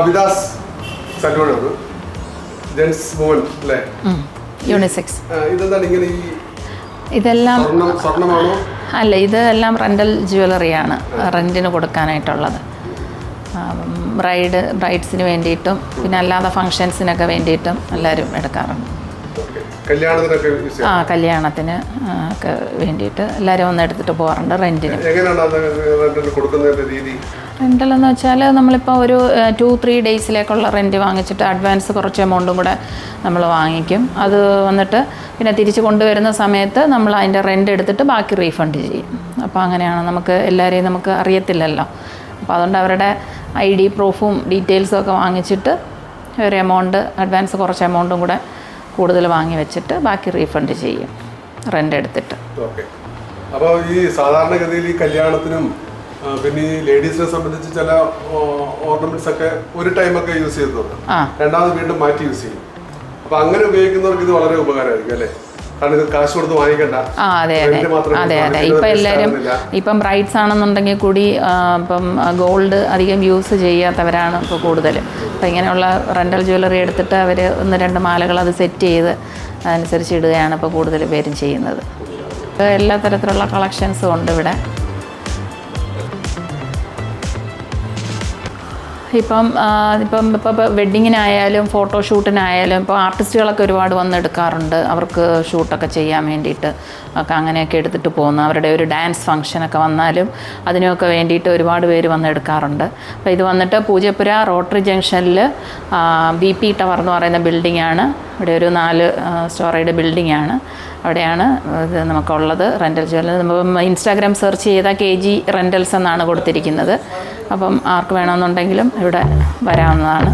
Kavitha's സലൂണാണ്, gents woman അല്ലേ? Unisex. ഇതെന്താണ് ഇങ്ങനെ ഈ ഇതെല്ലാം സ്വർണ്ണമാണോ? അല്ല, ഇതെല്ലാം റെൻ്റൽ ജ്വല്ലറിയാണ് റെൻറ്റിന് കൊടുക്കാനായിട്ടുള്ളത്. ബ്രൈഡ്സിന് വേണ്ടിയിട്ടും പിന്നെ അല്ലാതെ ഫങ്ഷൻസിനൊക്കെ വേണ്ടിയിട്ടും എല്ലാവരും എടുക്കാറുണ്ട്. കല്യാണത്തിന് ഒക്കെ വേണ്ടിയിട്ട് എല്ലാവരും ഒന്ന് എടുത്തിട്ട് പോകാറുണ്ട് റെൻറ്റിന്. റെൻ്റൽ എന്ന് വെച്ചാൽ നമ്മളിപ്പോൾ ഒരു 2-3 ഡേയ്സിലേക്കുള്ള റെൻറ്റ് വാങ്ങിച്ചിട്ട് അഡ്വാൻസ് കുറച്ച് എമൗണ്ടും കൂടെ നമ്മൾ വാങ്ങിക്കും. അത് വന്നിട്ട് പിന്നെ തിരിച്ച് കൊണ്ടുവരുന്ന സമയത്ത് നമ്മൾ അതിൻ്റെ റെൻ്റ് എടുത്തിട്ട് ബാക്കി റീഫണ്ട് ചെയ്യും. അപ്പോൾ അങ്ങനെയാണ്, നമുക്ക് എല്ലാവരെയും നമുക്ക് അറിയത്തില്ലല്ലോ. അപ്പോൾ അതുകൊണ്ട് അവരുടെ ID പ്രൂഫും ഡീറ്റെയിൽസും ഒക്കെ വാങ്ങിച്ചിട്ട് ഒരു എമൗണ്ട് അഡ്വാൻസ് കുറച്ച് എമൗണ്ടും കൂടെ കൂടുതൽ വാങ്ങി വെച്ചിട്ട് ബാക്കി റീഫണ്ട് ചെയ്യും റെൻ്റ് എടുത്തിട്ട്. അപ്പോൾ ഈ സാധാരണഗതിയിൽ ഈ കല്യാണത്തിനും പിന്നെ ഈ ലേഡീസിനെ സംബന്ധിച്ച് ചില ഓർണമെന്റ്സ് ഒക്കെ ഒരു ടൈമൊക്കെ യൂസ് ചെയ്തിട്ടുണ്ട്, രണ്ടാമത് വീണ്ടും മാറ്റി യൂസ് ചെയ്യും. അപ്പോൾ അങ്ങനെ ഉപയോഗിക്കുന്നവർക്ക് ഇത് വളരെ ഉപകാരമായിരിക്കും അല്ലേ? കാരണം ഇത് കാശ് കൊടുത്ത് വാങ്ങിക്കണ്ട. അതെ. ഇപ്പം എല്ലാവരും ഇപ്പം ബ്രൈഡ്സ് ആണെന്നുണ്ടെങ്കിൽ കൂടി ഇപ്പം ഗോൾഡ് അധികം യൂസ് ചെയ്യാത്തവരാണ് ഇപ്പോൾ കൂടുതൽ. അപ്പം ഇങ്ങനെയുള്ള റെൻ്റൽ ജ്വല്ലറി എടുത്തിട്ട് അവർ 1-2 മാലകൾ അത് സെറ്റ് ചെയ്ത് അതനുസരിച്ച് ഇടുകയാണ് ഇപ്പോൾ കൂടുതൽ പേരും ചെയ്യുന്നത്. എല്ലാ തരത്തിലുള്ള കളക്ഷൻസും ഉണ്ട് ഇവിടെ. ഇപ്പം വെഡ്ഡിങ്ങിനായാലും ഫോട്ടോഷൂട്ടിനായാലും ഇപ്പോൾ ആർട്ടിസ്റ്റുകളൊക്കെ ഒരുപാട് വന്നെടുക്കാറുണ്ട്. അവർക്ക് ഷൂട്ടൊക്കെ ചെയ്യാൻ വേണ്ടിയിട്ട് ഒക്കെ അങ്ങനെയൊക്കെ എടുത്തിട്ട് പോകുന്നു. അവരുടെ ഒരു ഡാൻസ് ഫംഗ്ഷനൊക്കെ വന്നാലും അതിനൊക്കെ വേണ്ടിയിട്ട് ഒരുപാട് പേര് വന്നെടുക്കാറുണ്ട്. അപ്പോൾ ഇത് വന്നിട്ട് പൂജപ്പുര റോട്ടറി ജംഗ്ഷനിൽ BP ടവർ എന്ന് പറയുന്ന ബിൽഡിങ്ങാണ്. ഇവിടെ ഒരു 4 സ്റ്റോറിയുടെ ബിൽഡിങ്ങാണ്. അവിടെയാണ് ഇത് നമുക്കുള്ളത് റെൻ്റൽ ജ്വല്ലറി. നമ്മൾ ഇൻസ്റ്റാഗ്രാം സെർച്ച് ചെയ്താൽ KG റെൻ്റൽസ് എന്നാണ് കൊടുത്തിരിക്കുന്നത്. അപ്പം ആർക്ക് വേണമെന്നുണ്ടെങ്കിലും ഇവിടെ വരാവുന്നതാണ്.